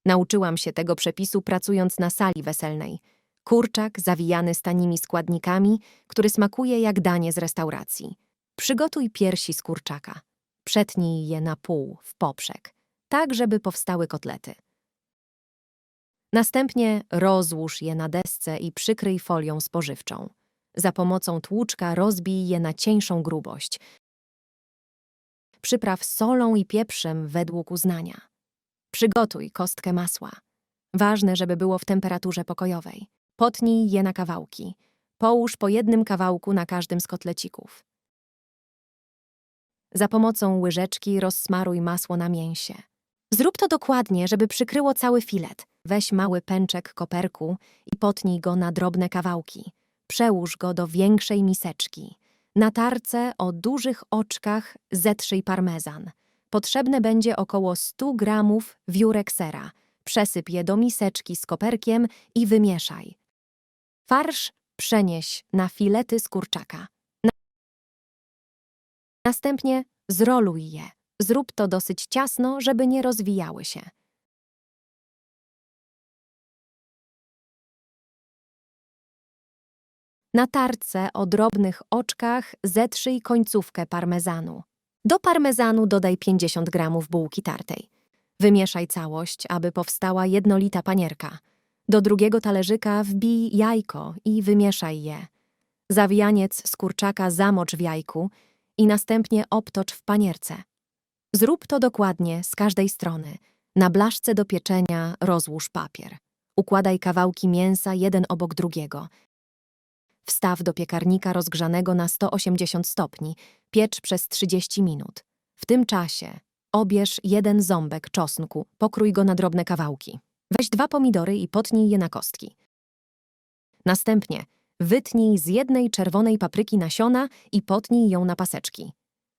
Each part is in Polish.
Nauczyłam się tego przepisu pracując na sali weselnej. Kurczak zawijany z tanimi składnikami, który smakuje jak danie z restauracji. Przygotuj piersi z kurczaka. Przetnij je na pół w poprzek, tak żeby powstały kotlety. Następnie rozłóż je na desce i przykryj folią spożywczą. Za pomocą tłuczka rozbij je na cieńszą grubość. Przypraw solą i pieprzem według uznania. Przygotuj kostkę masła. Ważne, żeby było w temperaturze pokojowej. Potnij je na kawałki. Połóż po jednym kawałku na każdym z kotlecików. Za pomocą łyżeczki rozsmaruj masło na mięsie. Zrób to dokładnie, żeby przykryło cały filet. Weź mały pęczek koperku i potnij go na drobne kawałki. Przełóż go do większej miseczki. Na tarce o dużych oczkach zetrzyj parmezan. Potrzebne będzie około 100 gramów wiórek sera. Przesyp je do miseczki z koperkiem i wymieszaj. Farsz przenieś na filety z kurczaka. Następnie zroluj je. Zrób to dosyć ciasno, żeby nie rozwijały się. Na tarce o drobnych oczkach zetrzyj końcówkę parmezanu. Do parmezanu dodaj 50 gramów bułki tartej. Wymieszaj całość, aby powstała jednolita panierka. Do drugiego talerzyka wbij jajko i wymieszaj je. Zawijaniec z kurczaka zamocz w jajku i następnie obtocz w panierce. Zrób to dokładnie z każdej strony. Na blaszce do pieczenia rozłóż papier. Układaj kawałki mięsa jeden obok drugiego. Wstaw do piekarnika rozgrzanego na 180 stopni. Piecz przez 30 minut. W tym czasie obierz jeden ząbek czosnku, pokrój go na drobne kawałki. Weź 2 pomidory i potnij je na kostki. Następnie wytnij z jednej czerwonej papryki nasiona i potnij ją na paseczki.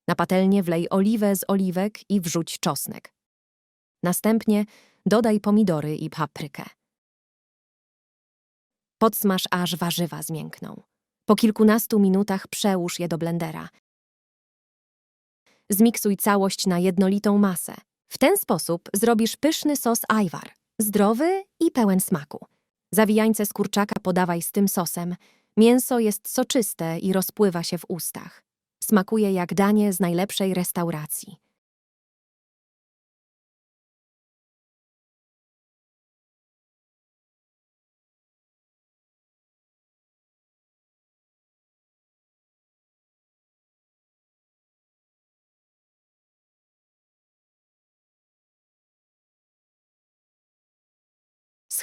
Na patelnię wlej oliwę z oliwek i wrzuć czosnek. Następnie dodaj pomidory i paprykę. Podsmaż, aż warzywa zmiękną. Po kilkunastu minutach przełóż je do blendera. Zmiksuj całość na jednolitą masę. W ten sposób zrobisz pyszny sos ajwar, zdrowy i pełen smaku. Zawijańce z kurczaka podawaj z tym sosem. Mięso jest soczyste i rozpływa się w ustach. Smakuje jak danie z najlepszej restauracji.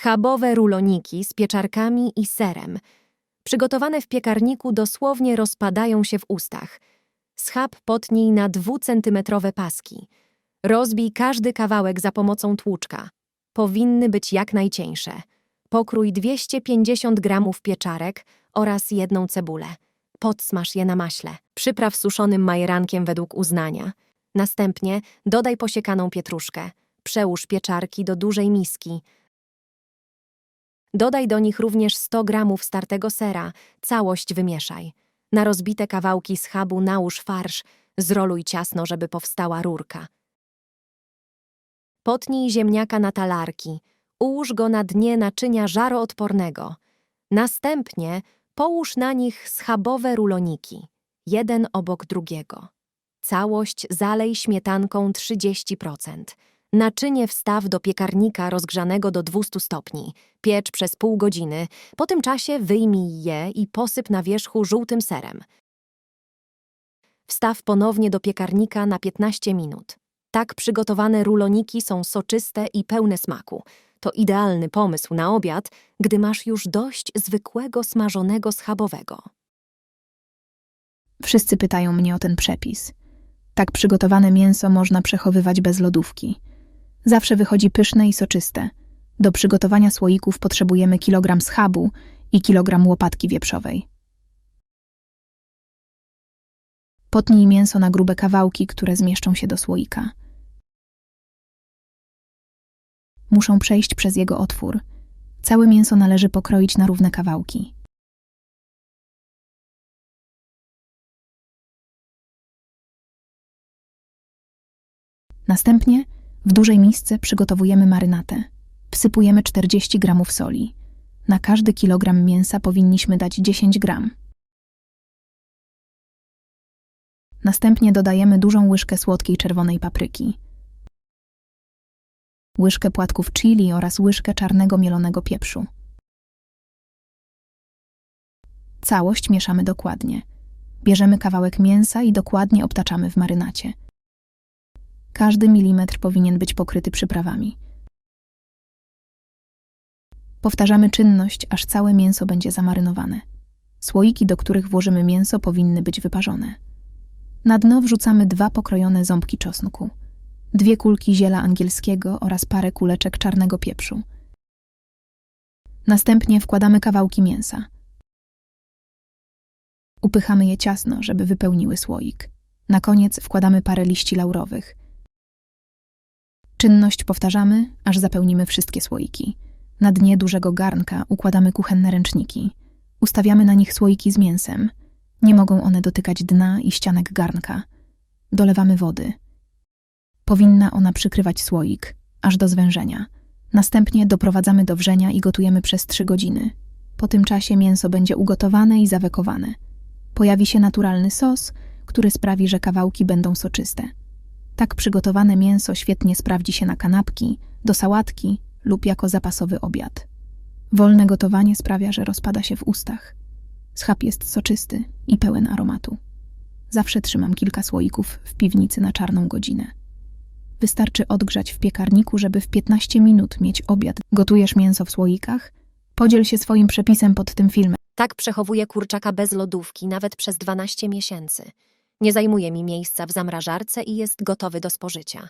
Schabowe ruloniki z pieczarkami i serem. Przygotowane w piekarniku dosłownie rozpadają się w ustach. Schab potnij na 2-centymetrowe paski. Rozbij każdy kawałek za pomocą tłuczka. Powinny być jak najcieńsze. Pokrój 250 gramów pieczarek oraz 1 cebulę. Podsmaż je na maśle. Przypraw suszonym majerankiem według uznania. Następnie dodaj posiekaną pietruszkę. Przełóż pieczarki do dużej miski. Dodaj do nich również 100 gramów startego sera. Całość wymieszaj. Na rozbite kawałki schabu nałóż farsz. Zroluj ciasno, żeby powstała rurka. Potnij ziemniaka na talarki. Ułóż go na dnie naczynia żaroodpornego. Następnie połóż na nich schabowe ruloniki, jeden obok drugiego. Całość zalej śmietanką 30%. Naczynie wstaw do piekarnika rozgrzanego do 200 stopni. Piecz przez pół godziny. Po tym czasie wyjmij je i posyp na wierzchu żółtym serem. Wstaw ponownie do piekarnika na 15 minut. Tak przygotowane ruloniki są soczyste i pełne smaku. To idealny pomysł na obiad, gdy masz już dość zwykłego smażonego schabowego. Wszyscy pytają mnie o ten przepis. Tak przygotowane mięso można przechowywać bez lodówki. Zawsze wychodzi pyszne i soczyste. Do przygotowania słoików potrzebujemy kilogram schabu i kilogram łopatki wieprzowej. Potnij mięso na grube kawałki, które zmieszczą się do słoika. Muszą przejść przez jego otwór. Całe mięso należy pokroić na równe kawałki. Następnie w dużej misce przygotowujemy marynatę. Wsypujemy 40 gramów soli. Na każdy kilogram mięsa powinniśmy dać 10 gram. Następnie dodajemy dużą łyżkę słodkiej czerwonej papryki, łyżkę płatków chili oraz łyżkę czarnego mielonego pieprzu. Całość mieszamy dokładnie. Bierzemy kawałek mięsa i dokładnie obtaczamy w marynacie. Każdy milimetr powinien być pokryty przyprawami. Powtarzamy czynność, aż całe mięso będzie zamarynowane. Słoiki, do których włożymy mięso, powinny być wyparzone. Na dno wrzucamy 2 pokrojone ząbki czosnku, 2 kulki ziela angielskiego oraz parę kuleczek czarnego pieprzu. Następnie wkładamy kawałki mięsa. Upychamy je ciasno, żeby wypełniły słoik. Na koniec wkładamy parę liści laurowych. Czynność powtarzamy, aż zapełnimy wszystkie słoiki. Na dnie dużego garnka układamy kuchenne ręczniki. Ustawiamy na nich słoiki z mięsem. Nie mogą one dotykać dna i ścianek garnka. Dolewamy wody. Powinna ona przykrywać słoik, aż do zwężenia. Następnie doprowadzamy do wrzenia i gotujemy przez 3 godziny. Po tym czasie mięso będzie ugotowane i zawekowane. Pojawi się naturalny sos, który sprawi, że kawałki będą soczyste. Tak przygotowane mięso świetnie sprawdzi się na kanapki, do sałatki lub jako zapasowy obiad. Wolne gotowanie sprawia, że rozpada się w ustach. Schab jest soczysty i pełen aromatu. Zawsze trzymam kilka słoików w piwnicy na czarną godzinę. Wystarczy odgrzać w piekarniku, żeby w 15 minut mieć obiad. Gotujesz mięso w słoikach? Podziel się swoim przepisem pod tym filmem. Tak przechowuję kurczaka bez lodówki, nawet przez 12 miesięcy. Nie zajmuje mi miejsca w zamrażarce i jest gotowy do spożycia.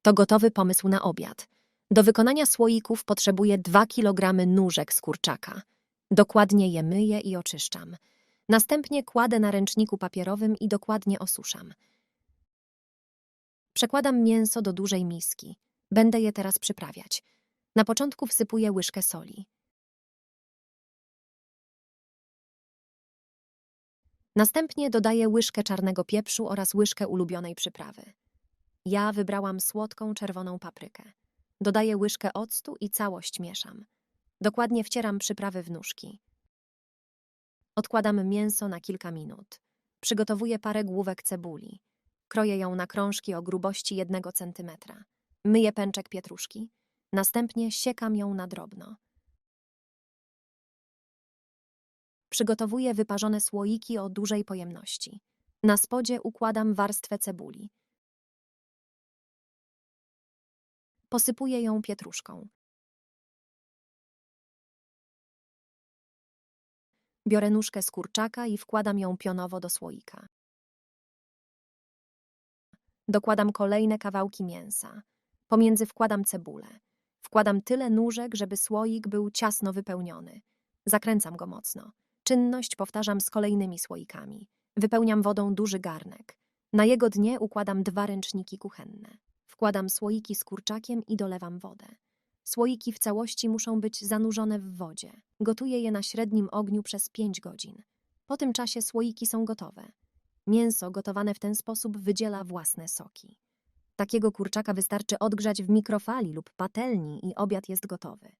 To gotowy pomysł na obiad. Do wykonania słoików potrzebuję 2 kg nóżek z kurczaka. Dokładnie je myję i oczyszczam. Następnie kładę na ręczniku papierowym i dokładnie osuszam. Przekładam mięso do dużej miski. Będę je teraz przyprawiać. Na początku wsypuję łyżkę soli. Następnie dodaję łyżkę czarnego pieprzu oraz łyżkę ulubionej przyprawy. Ja wybrałam słodką czerwoną paprykę. Dodaję łyżkę octu i całość mieszam. Dokładnie wcieram przyprawy w nóżki. Odkładam mięso na kilka minut. Przygotowuję parę główek cebuli. Kroję ją na krążki o grubości 1 cm. Myję pęczek pietruszki. Następnie siekam ją na drobno. Przygotowuję wyparzone słoiki o dużej pojemności. Na spodzie układam warstwę cebuli. Posypuję ją pietruszką. Biorę nóżkę z kurczaka i wkładam ją pionowo do słoika. Dokładam kolejne kawałki mięsa. Pomiędzy wkładam cebulę. Wkładam tyle nóżek, żeby słoik był ciasno wypełniony. Zakręcam go mocno. Czynność powtarzam z kolejnymi słoikami. Wypełniam wodą duży garnek. Na jego dnie układam 2 ręczniki kuchenne. Wkładam słoiki z kurczakiem i dolewam wodę. Słoiki w całości muszą być zanurzone w wodzie. Gotuję je na średnim ogniu przez 5 godzin. Po tym czasie słoiki są gotowe. Mięso gotowane w ten sposób wydziela własne soki. Takiego kurczaka wystarczy odgrzać w mikrofali lub patelni i obiad jest gotowy.